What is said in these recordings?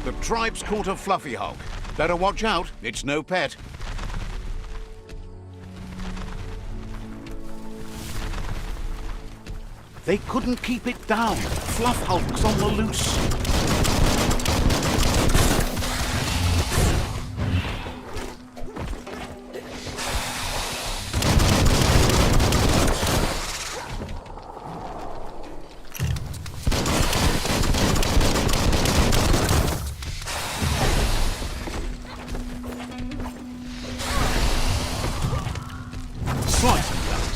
The tribe's caught a fluffy hulk. Better watch out, it's no pet. They couldn't keep it down. Fluff hulk's on the loose. Slice and dice.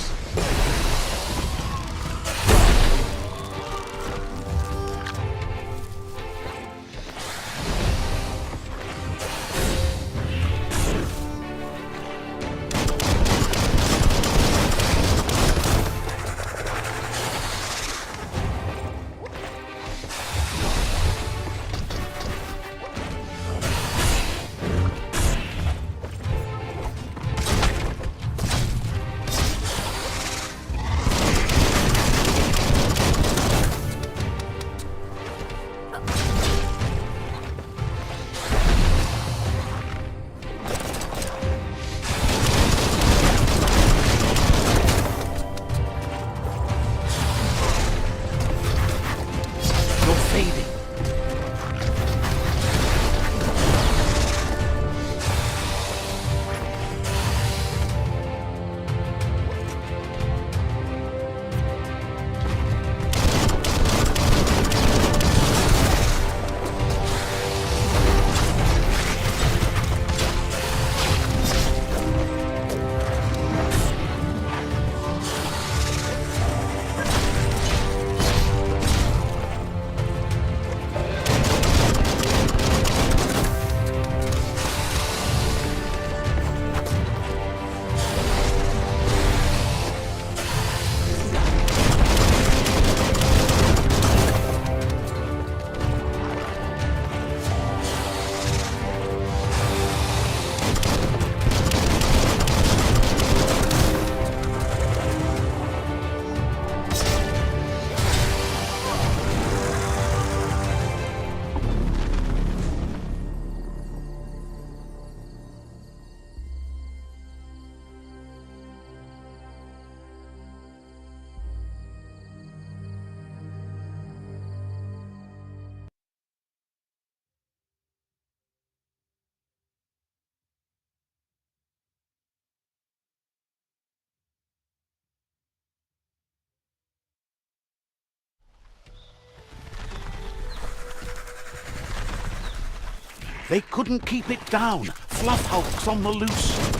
They couldn't keep it down. Fluff hulk's on the loose.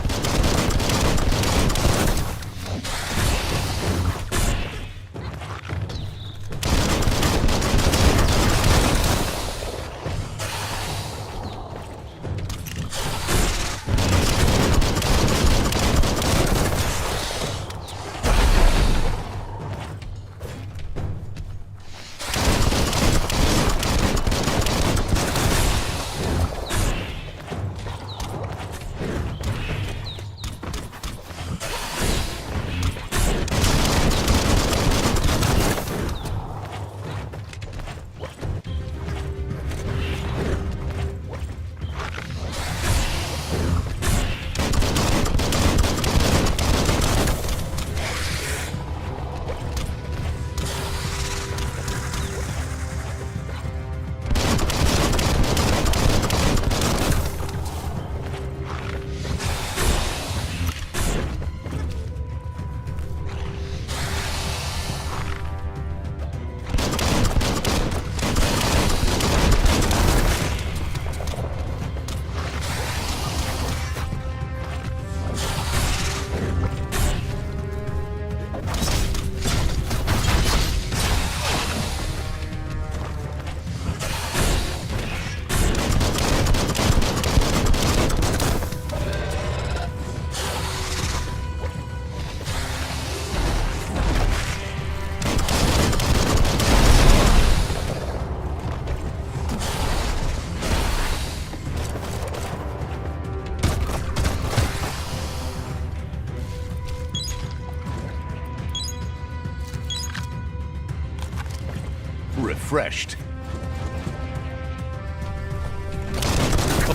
refreshed.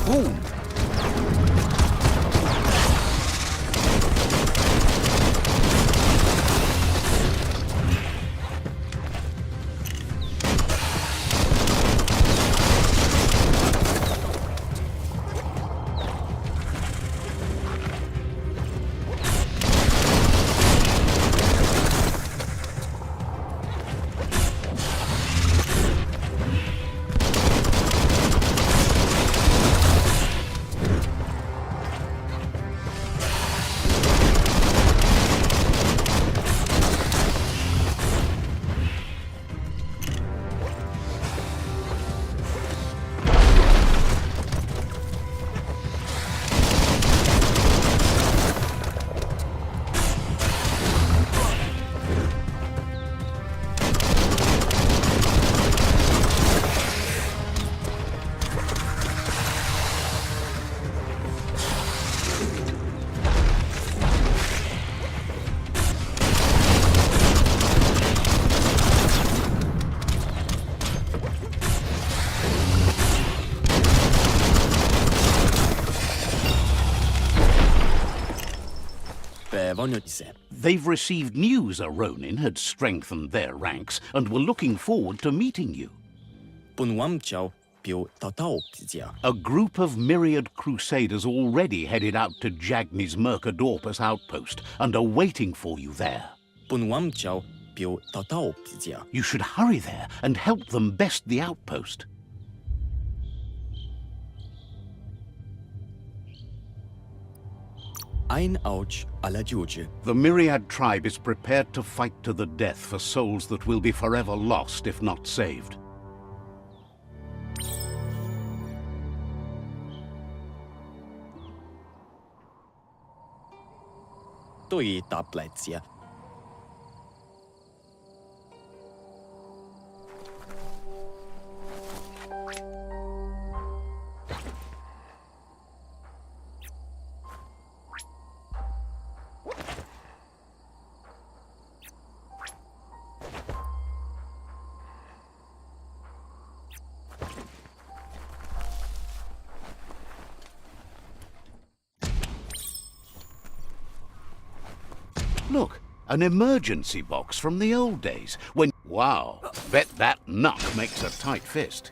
Boom! They've received news a Ronin had strengthened their ranks and were looking forward to meeting you. A group of myriad crusaders already headed out to Jagni's Mercadorpus outpost and are waiting for you there. You should hurry there and help them best the outpost. The Myriad tribe is prepared to fight to the death for souls that will be forever lost if not saved. Look, an emergency box from the old days when... Wow, bet that knuck makes a tight fist.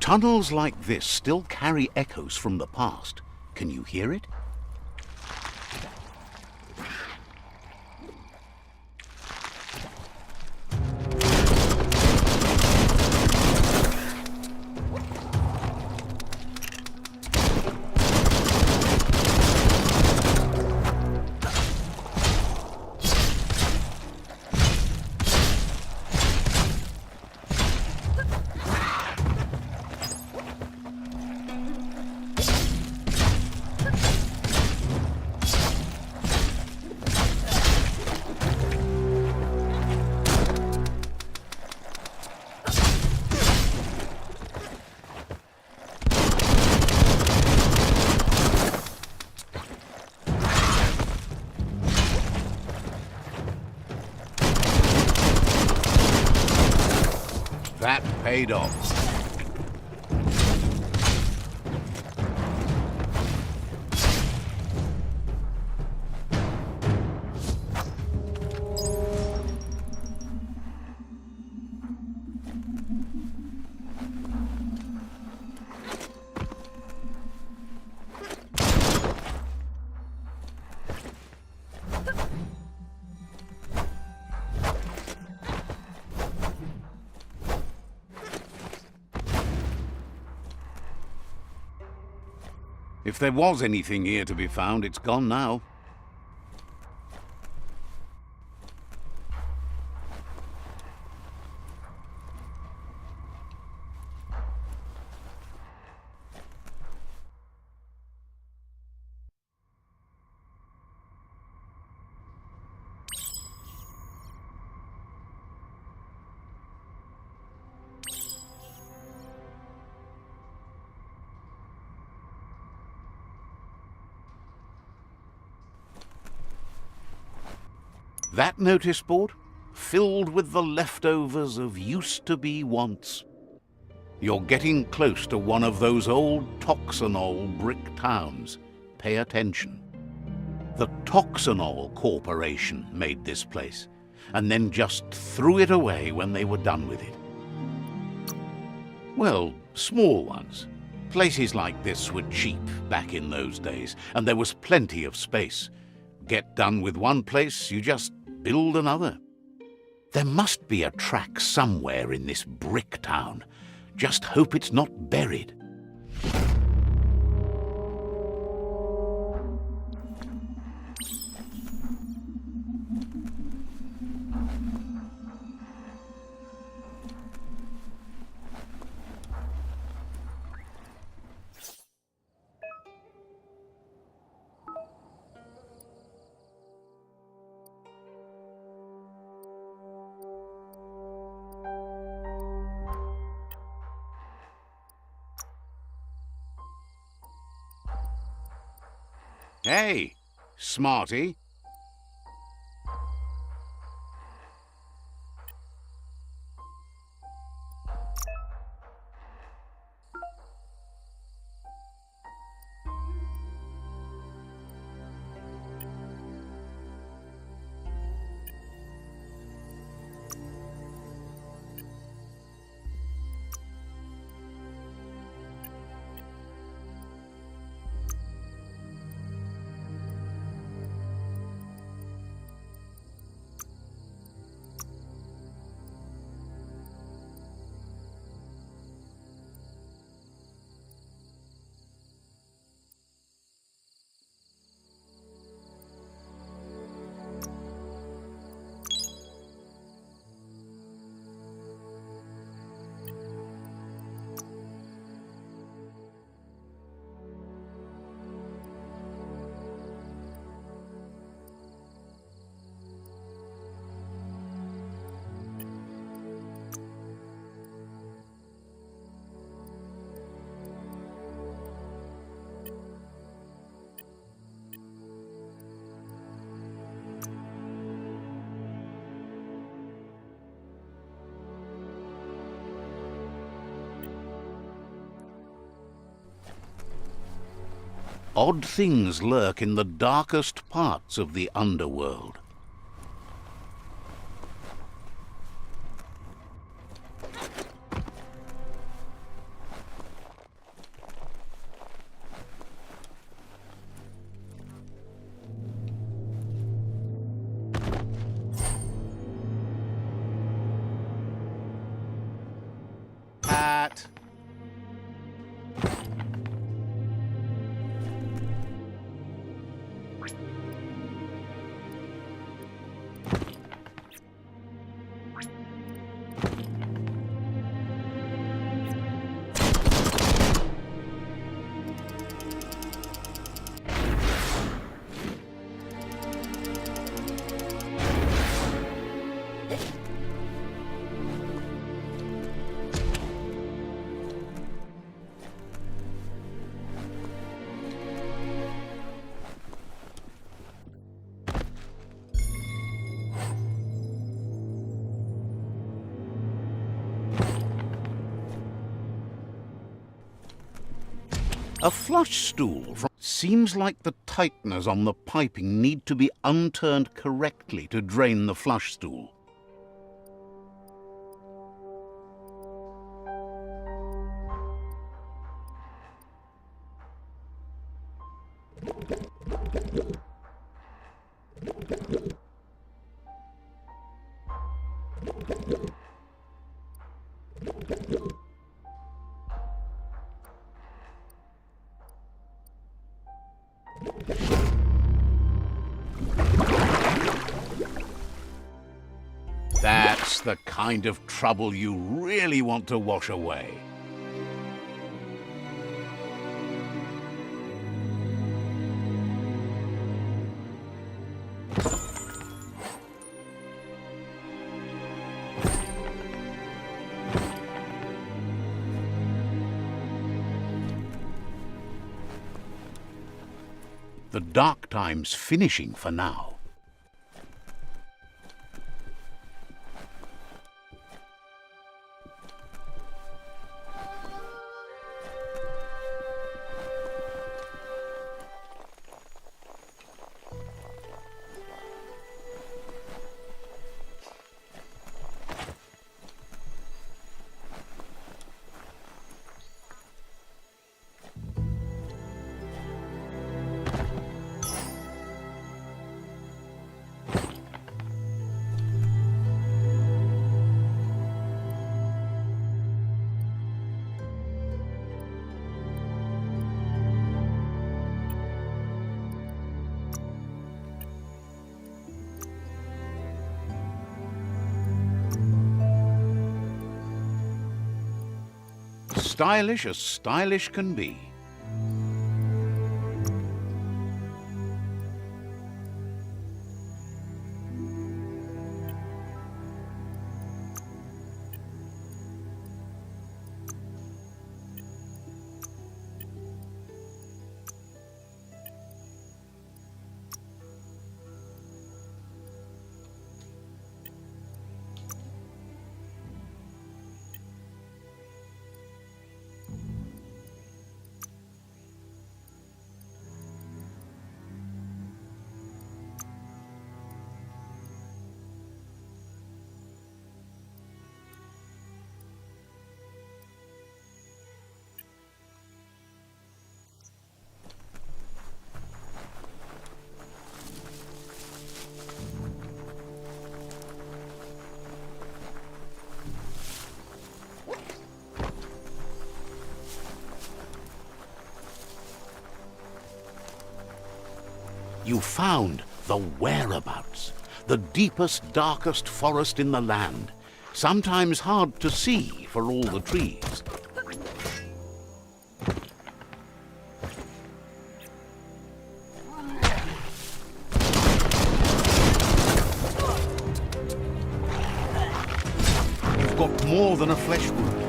Tunnels like this still carry echoes from the past. Can you hear it? That paid off. If there was anything here to be found, it's gone now. That notice board, filled with the leftovers of used-to-be wants. You're getting close to one of those old Toxanol brick towns. Pay attention. The Toxanol Corporation made this place, and then just threw it away when they were done with it. Well, small ones. Places like this were cheap back in those days, and there was plenty of space. Get done with one place, you just build another. There must be a track somewhere in this brick town. Just hope it's not buried. Hey, smarty. Odd things lurk in the darkest parts of the underworld. Pat. A flush stool seems like the tighteners on the piping need to be unturned correctly to drain the flush stool. That's the kind of trouble you really want to wash away. The dark time's finishing for now. Stylish as stylish can be. You found the whereabouts, the deepest, darkest forest in the land, sometimes hard to see for all the trees. You've got more than a flesh wound.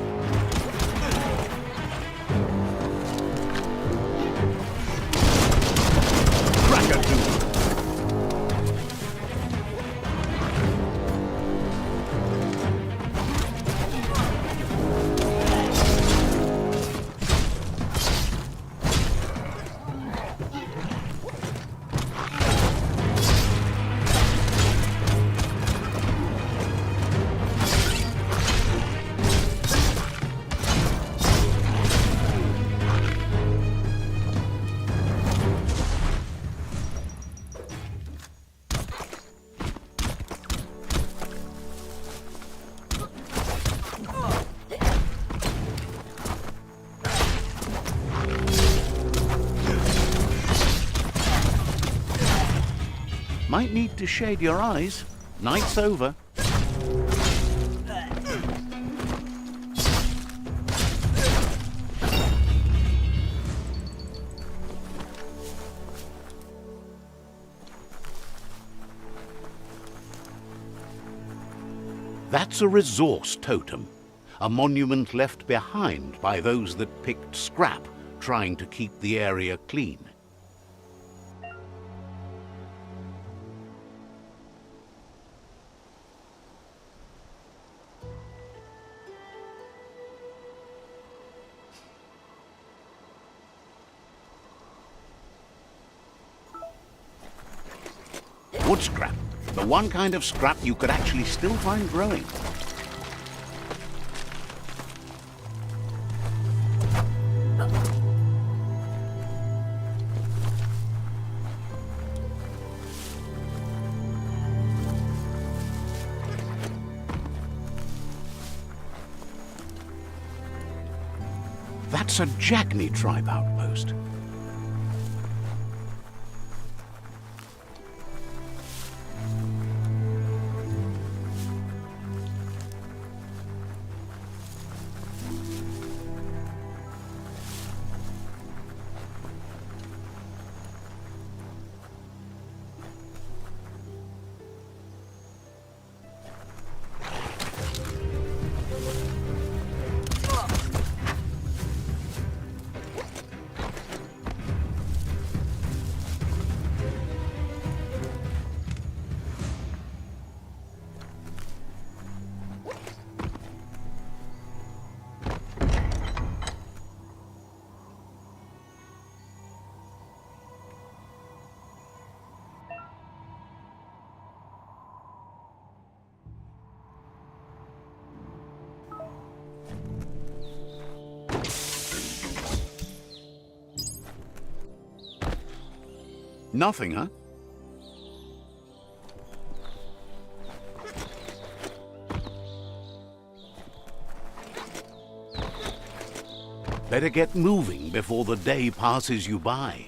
Might need to shade your eyes. Night's over. That's a resource totem, a monument left behind by those that picked scrap, trying to keep the area clean. Wood scrap. The one kind of scrap you could actually still find growing. That's a Jackney tribe outpost. Nothing, huh? Better get moving before the day passes you by.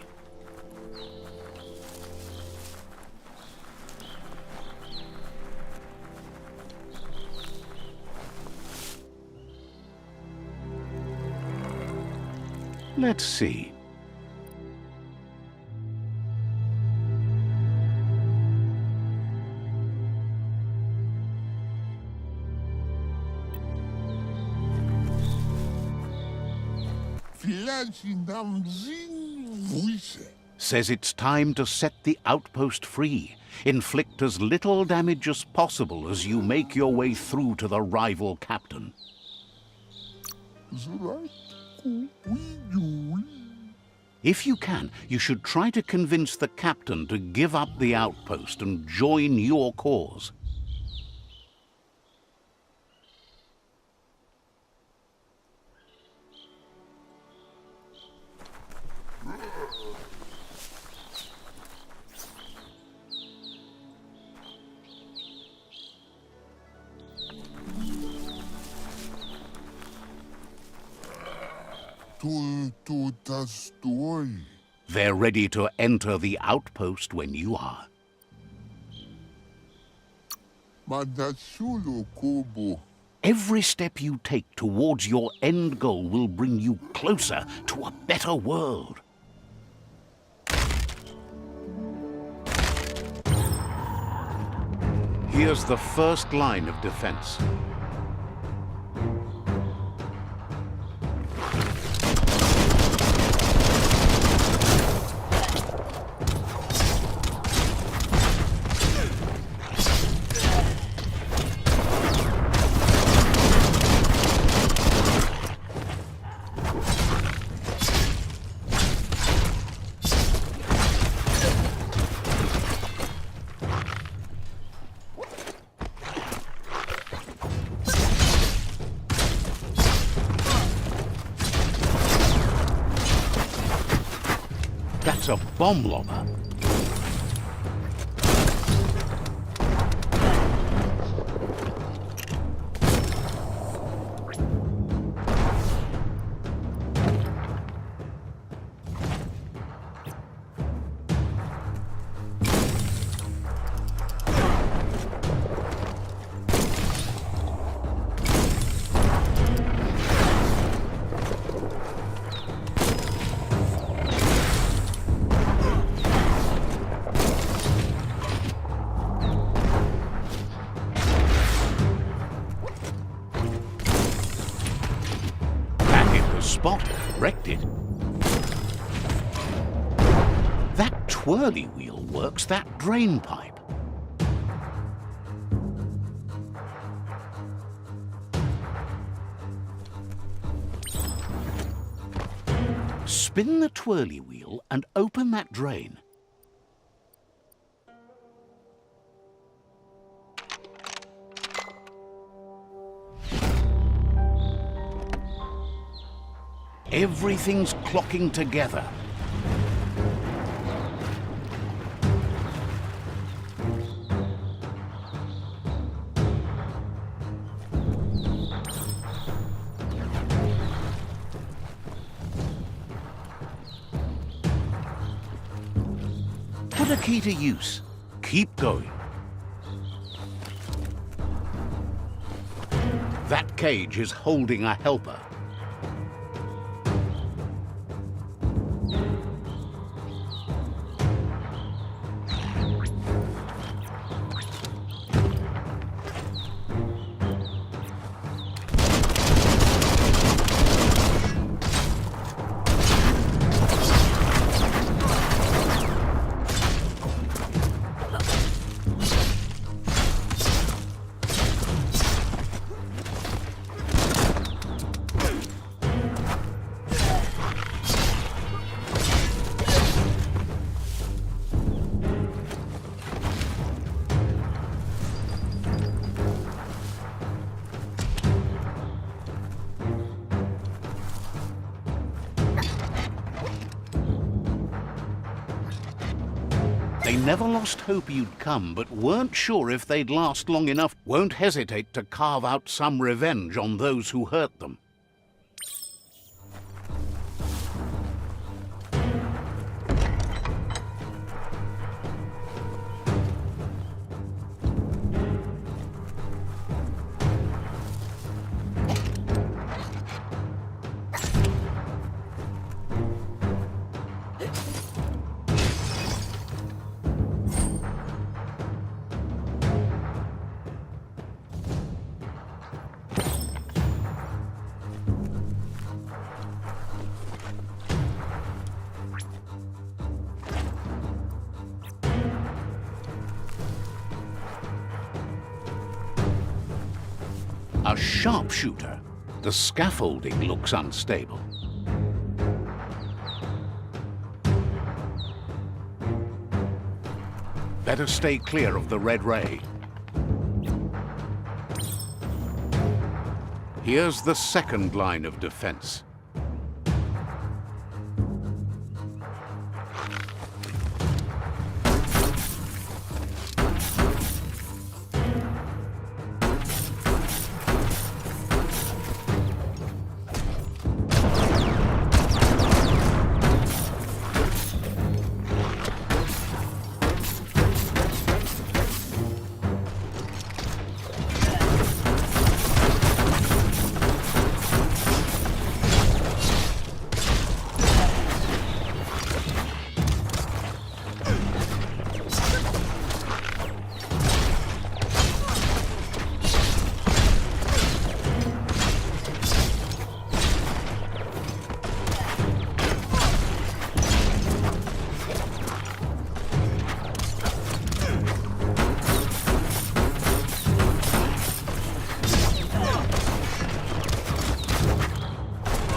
Let's see. Says it's time to set the outpost free. Inflict as little damage as possible as you make your way through to the rival captain. If you can, you should try to convince the captain to give up the outpost and join your cause. They're ready to enter the outpost when you are. Every step you take towards your end goal will bring you closer to a better world. Here's the first line of defense. That's a bomb lobber. Spot, wrecked it. That twirly wheel works that drain pipe. Spin the twirly wheel and open that drain. Everything's clocking together. Put a key to use. Keep going. That cage is holding a helper. They never lost hope you'd come, but weren't sure if they'd last long enough. Won't hesitate to carve out some revenge on those who hurt them. A sharpshooter. The scaffolding looks unstable. Better stay clear of the red ray. Here's the second line of defense.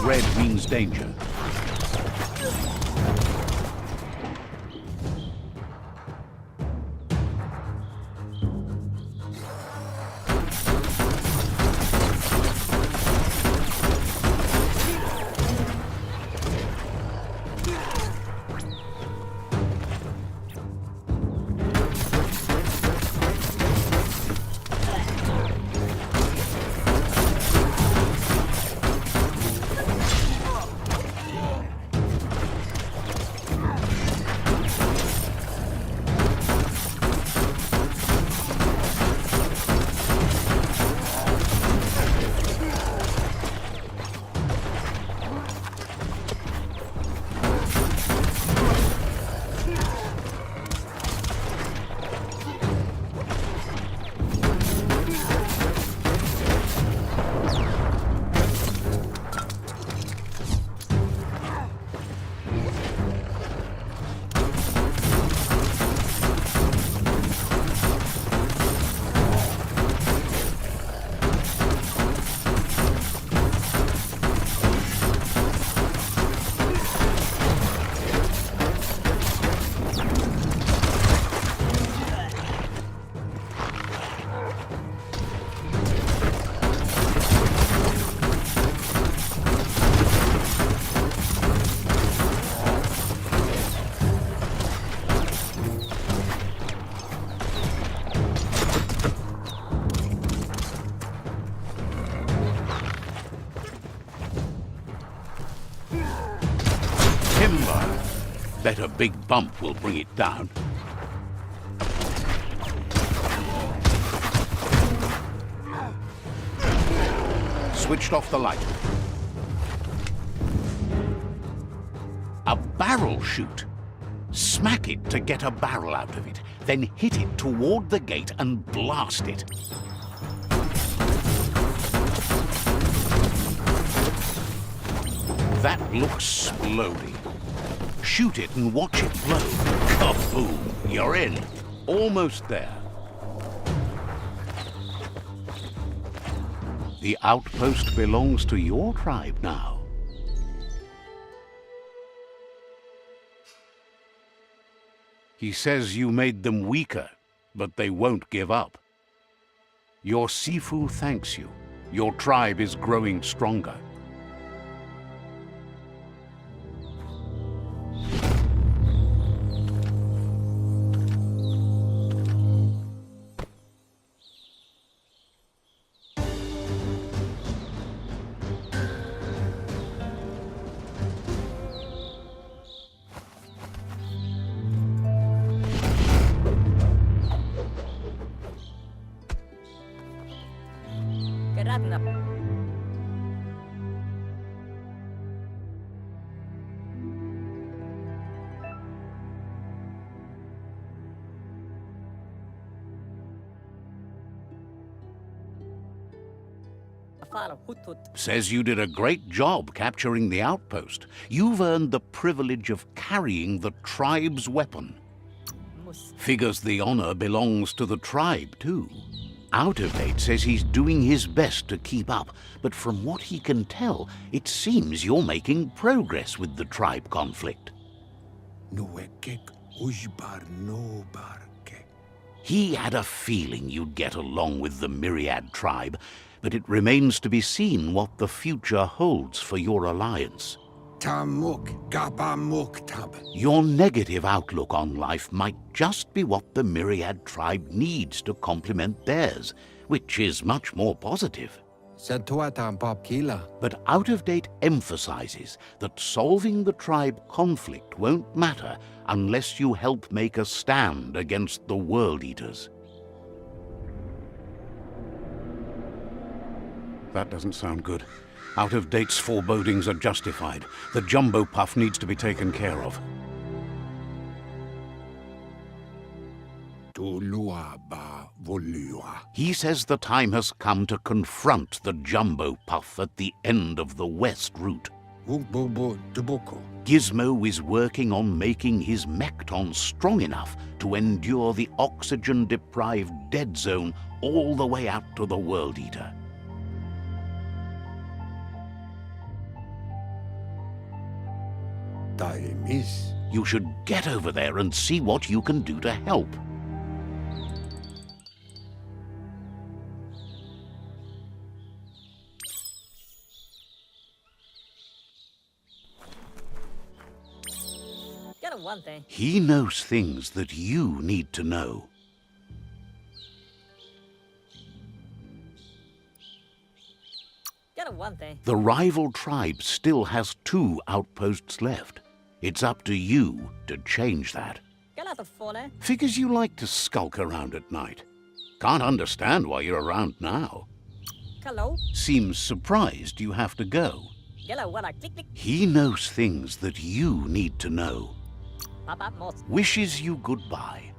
Red means danger. Bet a big bump will bring it down. Switched off the light. A barrel chute. Smack it to get a barrel out of it, then hit it toward the gate and blast it. That looks splody. Shoot it and watch it blow. Kaboom! You're in. Almost there. The outpost belongs to your tribe now. He says you made them weaker, but they won't give up. Your Sifu thanks you. Your tribe is growing stronger. Says you did a great job capturing the outpost. You've earned the privilege of carrying the tribe's weapon. Figures the honor belongs to the tribe, too. Out of Date says he's doing his best to keep up, but from what he can tell, it seems you're making progress with the tribe conflict. He had a feeling you'd get along with the Myriad tribe, but it remains to be seen what the future holds for your alliance. Your negative outlook on life might just be what the Myriad tribe needs to complement theirs, which is much more positive. But Out of Date emphasizes that solving the tribe conflict won't matter unless you help make a stand against the World Eaters. That doesn't sound good. Out of Date's forebodings are justified. The jumbo puff needs to be taken care of. He says the time has come to confront the jumbo puff at the end of the west route. Gizmo is working on making his Mekton strong enough to endure the oxygen-deprived dead zone all the way out to the World Eater. You should get over there and see what you can do to help. He knows things that you need to know. The rival tribe still has 2 outposts left. It's up to you to change that. Figures you like to skulk around at night. Can't understand why you're around now. Seems surprised you have to go. He knows things that you need to know. Wishes you goodbye.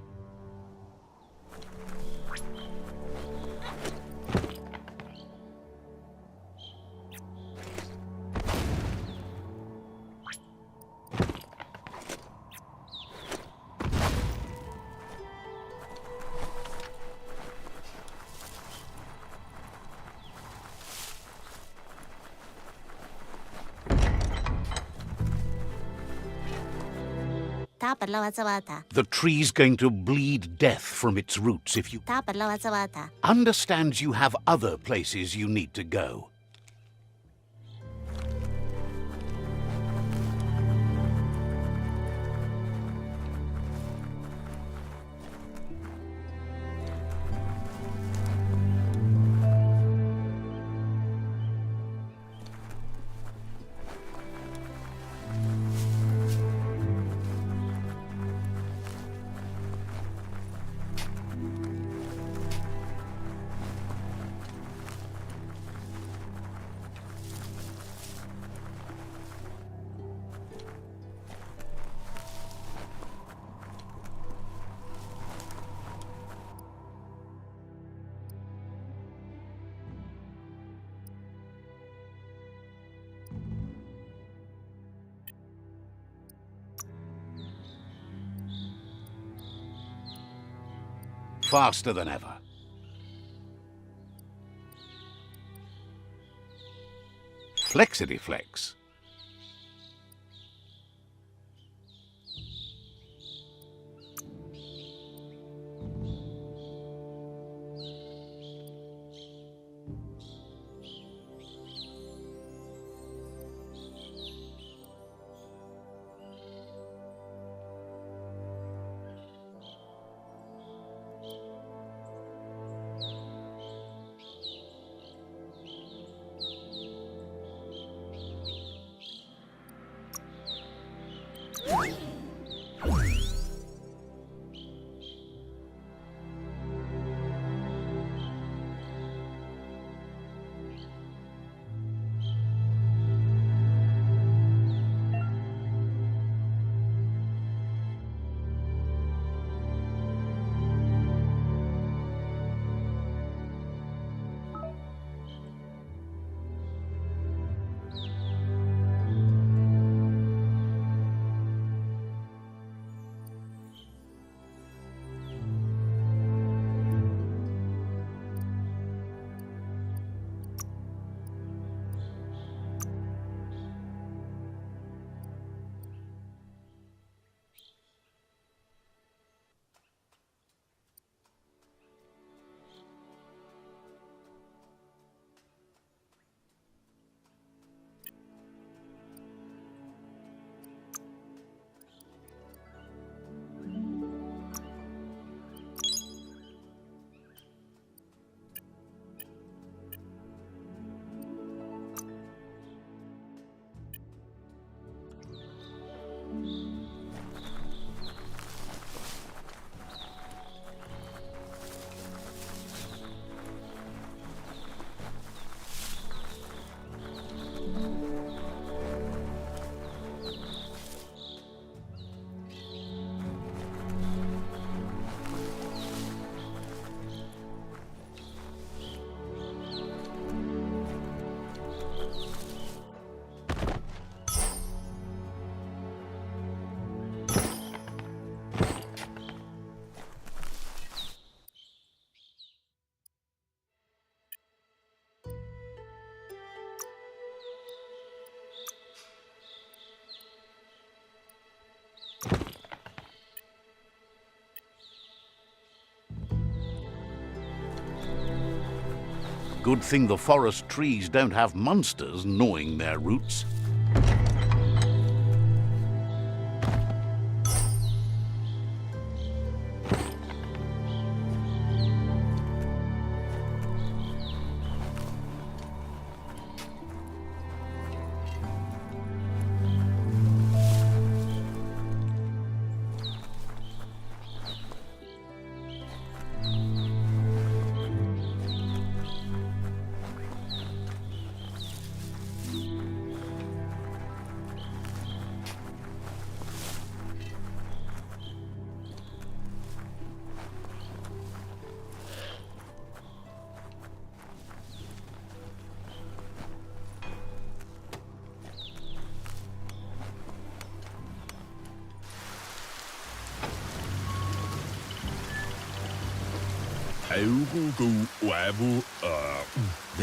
The tree's going to bleed death from its roots if you... Understands you have other places you need to go. faster than ever. Flexity Flex. Good thing the forest trees don't have monsters gnawing their roots.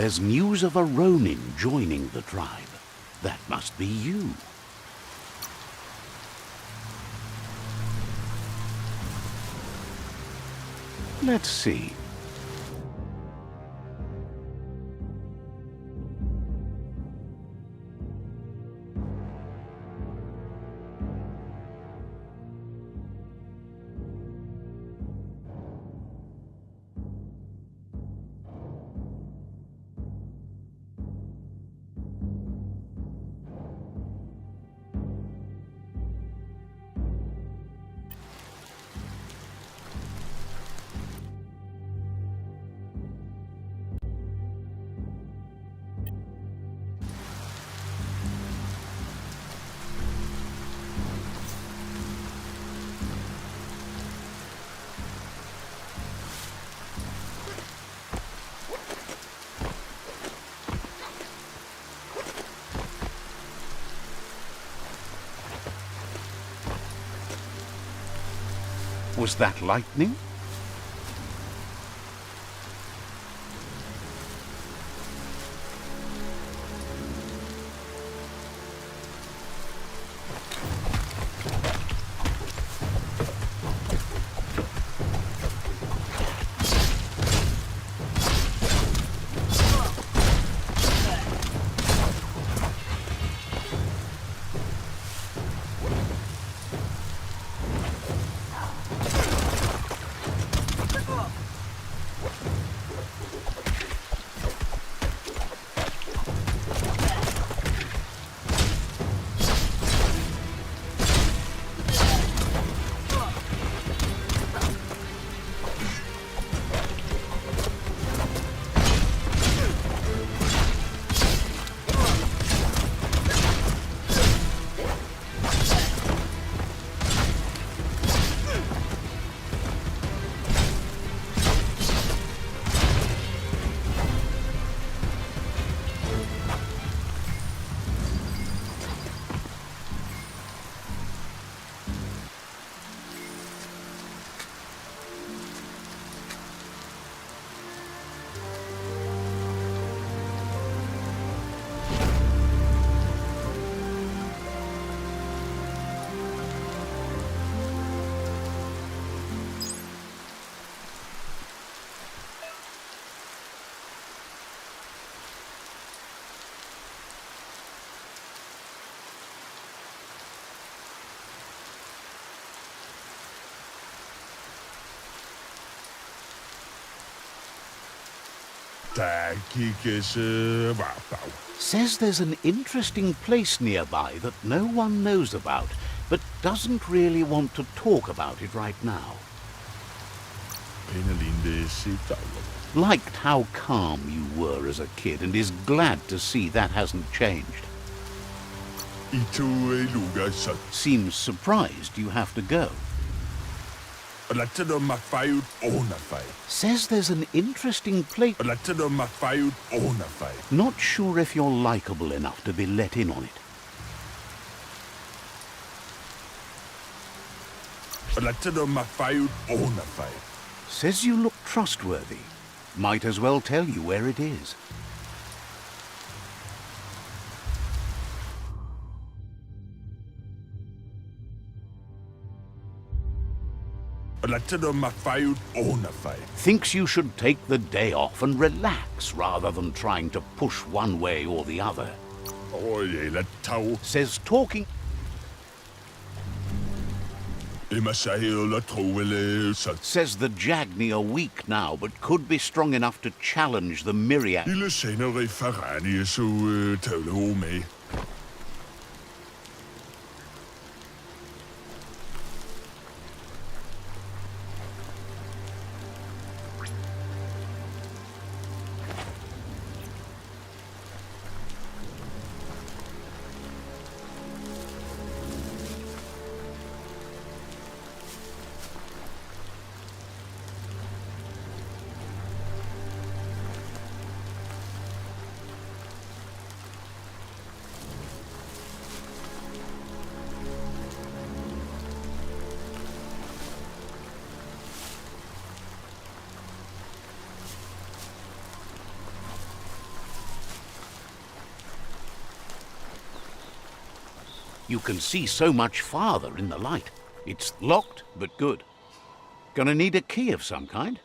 There's news of a Ronin joining the tribe. That must be you. Let's see. Was that lightning? Says there's an interesting place nearby that no one knows about, but doesn't really want to talk about it right now. Liked how calm you were as a kid and is glad to see that hasn't changed. Seems surprised you have to go. Says there's an interesting place. Not sure if you're likable enough to be let in on it. Says you look trustworthy. Might as well tell you where it is. Thinks you should take the day off and relax rather than trying to push one way or the other. Says talking... Says the Jagni are weak now, but could be strong enough to challenge the myriad. You can see so much farther in the light. It's locked, but good. Gonna need a key of some kind.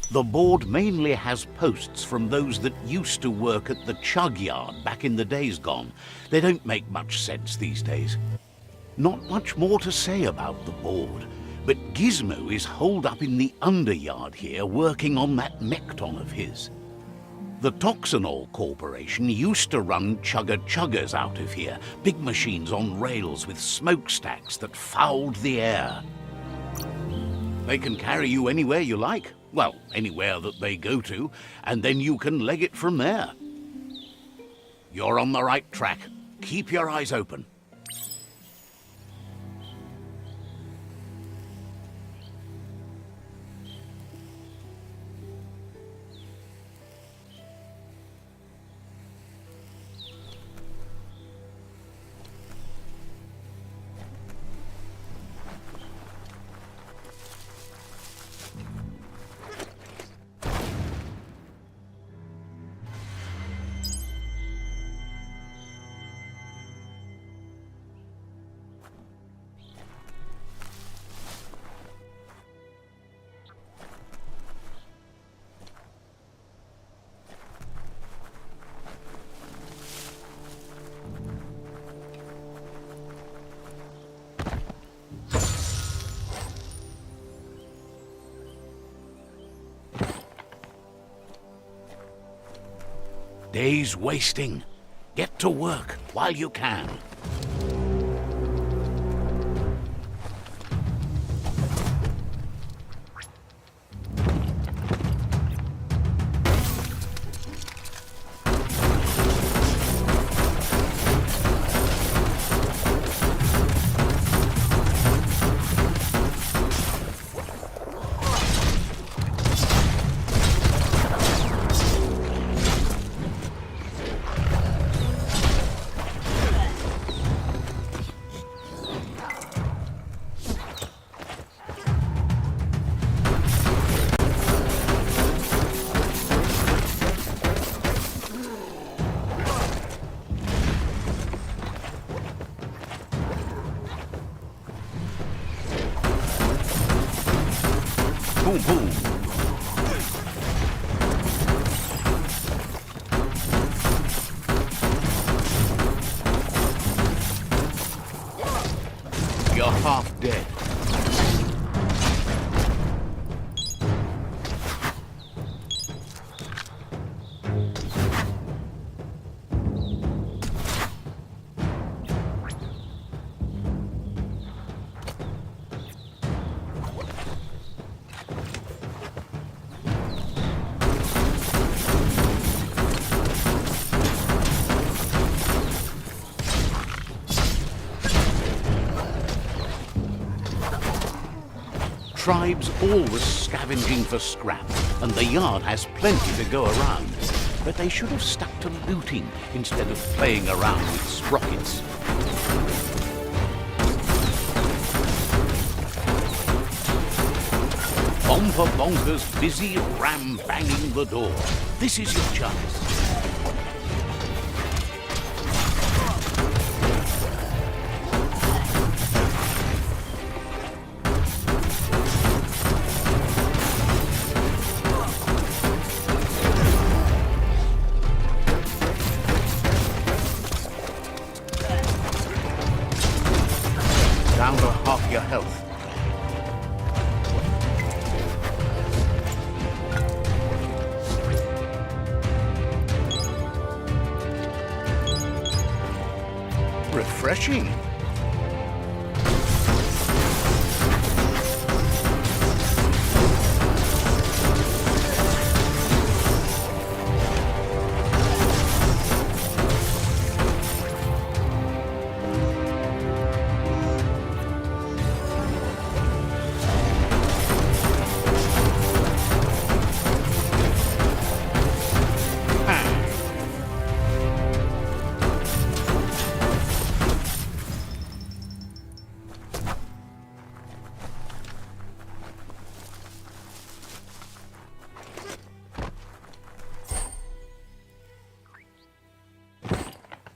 The board mainly has posts from those that used to work at the chug yard back in the days gone. They don't make much sense these days. Not much more to say about the board, but Gizmo is holed up in the underyard here working on that Mekton of his. The Toxanol Corporation used to run chugger-chuggers out of here, big machines on rails with smokestacks that fouled the air. They can carry you anywhere you like. Well, anywhere that they go to, and then you can leg it from there. You're on the right track. Keep your eyes open. Day's wasting. Get to work while you can. Boom, boom. You're half dead. Tribes always scavenging for scrap, and the yard has plenty to go around. But they should have stuck to looting instead of playing around with sprockets. Bomper Bonker's busy ram-banging the door. This is your chance. Down to half your health. Refreshing.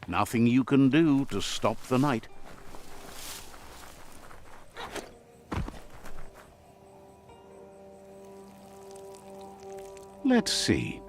Nothing you can do to stop the night. Let's see.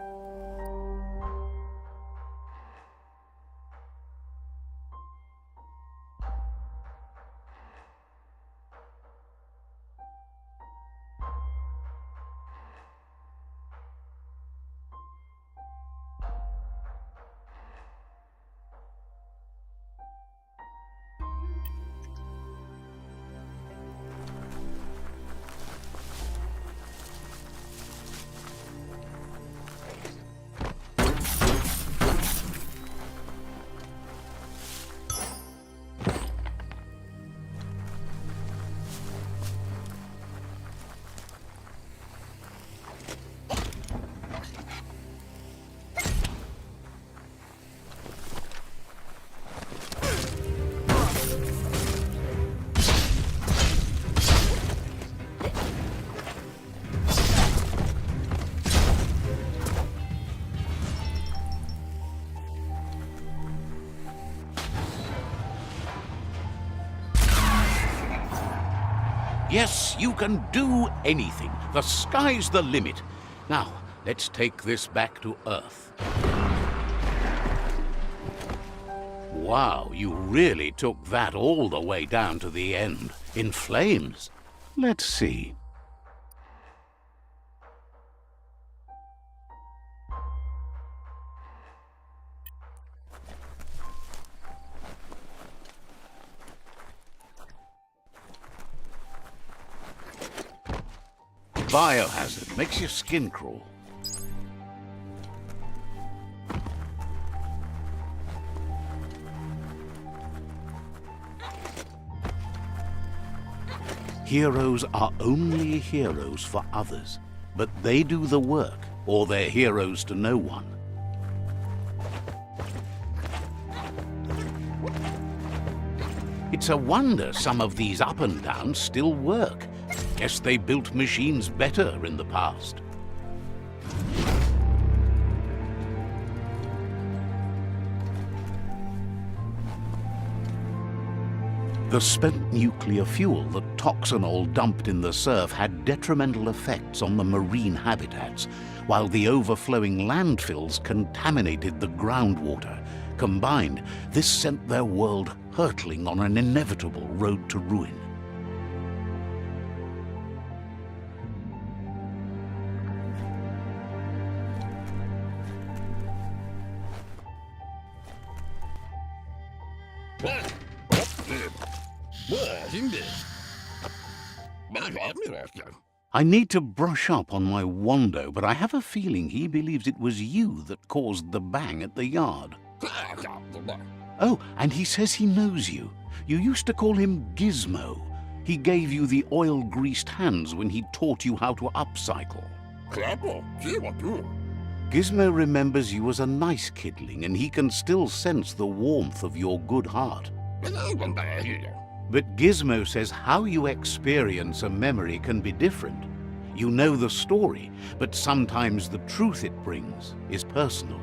Yes, you can do anything. The sky's the limit. Now, let's take this back to Earth. Wow, you really took that all the way down to the end, in flames. Let's see. Biohazard makes your skin crawl. Heroes are only heroes for others, but they do the work, or they're heroes to no one. It's a wonder some of these up and downs still work. Guess they built machines better in the past. The spent nuclear fuel that Toxanol dumped in the surf had detrimental effects on the marine habitats, while the overflowing landfills contaminated the groundwater. Combined, this sent their world hurtling on an inevitable road to ruin. I need to brush up on my Wando, but I have a feeling he believes it was you that caused the bang at the yard. Oh, and he says he knows you. You used to call him Gizmo. He gave you the oil-greased hands when he taught you how to upcycle. Gizmo remembers you as a nice kidling, and he can still sense the warmth of your good heart. But Gizmo says how you experience a memory can be different. You know the story, but sometimes the truth it brings is personal.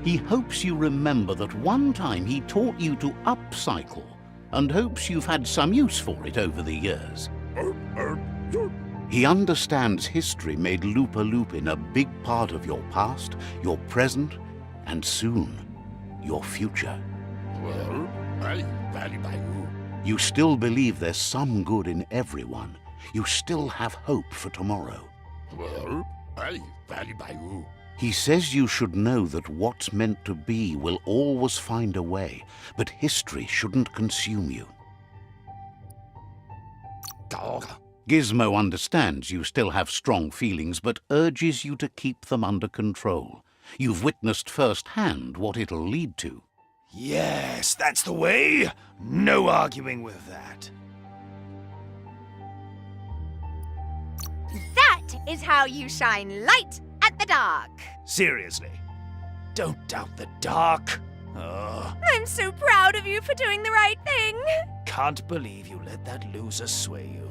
He hopes you remember that one time he taught you to upcycle, and hopes you've had some use for it over the years. He understands history made Loopa Loopin a big part of your past, your present, and soon, your future. You still believe there's some good in everyone. You still have hope for tomorrow. He says you should know that what's meant to be will always find a way, but history shouldn't consume you. Gizmo understands you still have strong feelings, but urges you to keep them under control. You've witnessed firsthand what it'll lead to. Yes, that's the way. No arguing with that. That is how you shine light at the dark. Seriously, don't doubt the dark. I'm so proud of you for doing the right thing. Can't believe you let that loser sway you.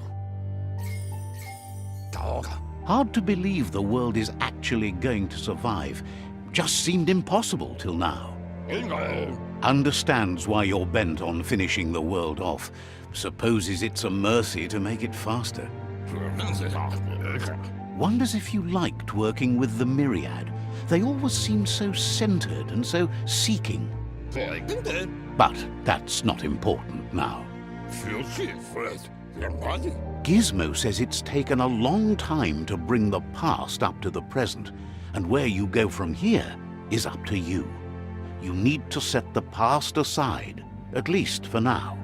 Hard to believe the world is actually going to survive. Just seemed impossible till now. Understands why you're bent on finishing the world off. Supposes it's a mercy to make it faster. Wonders if you liked working with the Myriad. They always seem so centered and so seeking. But that's not important now. Gizmo says it's taken a long time to bring the past up to the present, and where you go from here is up to you. You need to set the past aside, at least for now.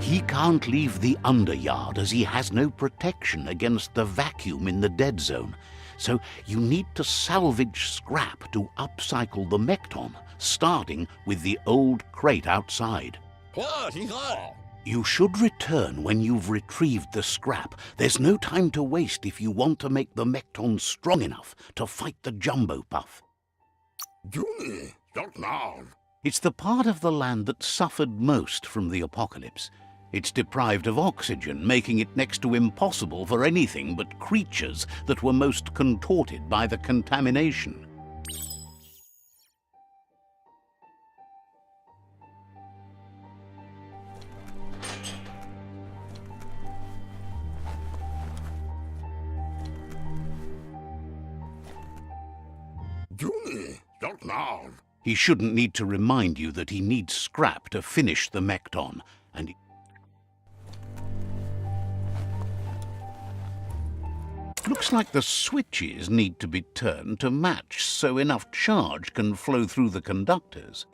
He can't leave the Underyard as he has no protection against the vacuum in the dead zone, so you need to salvage scrap to upcycle the Mekton, starting with the old crate outside. You should return when you've retrieved the scrap. There's no time to waste if you want to make the Mekton strong enough to fight the Jumbo Puff. It's the part of the land that suffered most from the apocalypse. It's deprived of oxygen, making it next to impossible for anything but creatures that were most contorted by the contamination. He shouldn't need to remind you that he needs scrap to finish the Mekton, and looks like the switches need to be turned to match so enough charge can flow through the conductors.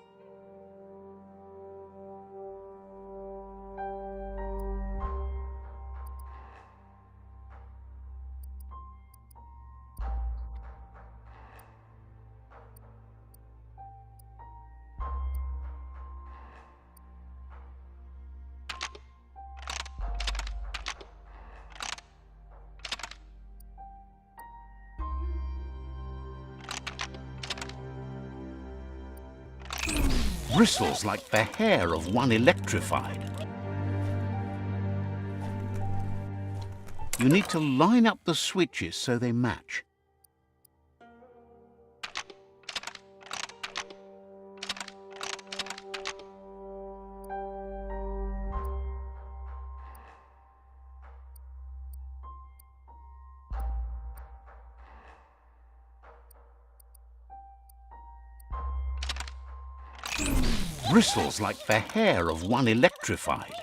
Bristles like the hair of one electrified. You need to line up the switches so they match. Bristles like the hair of one electrified.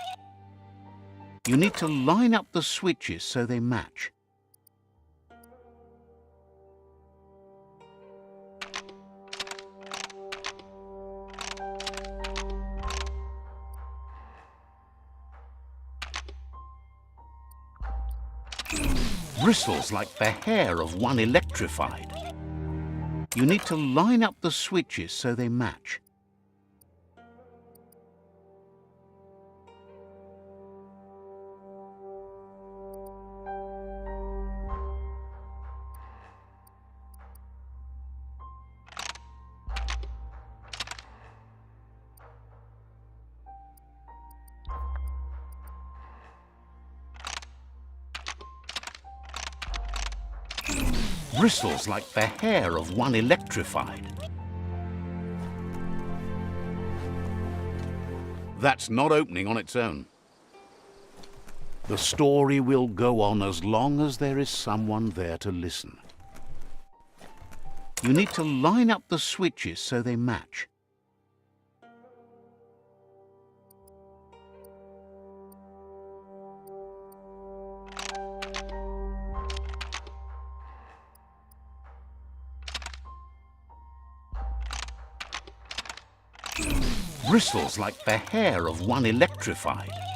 You need to line up the switches so they match. Bristles like the hair of one electrified. You need to line up the switches so they match. Bristles like the hair of one electrified. That's not opening on its own. The story will go on as long as there is someone there to listen. You need to line up the switches so they match. Bristles like the hair of one electrified.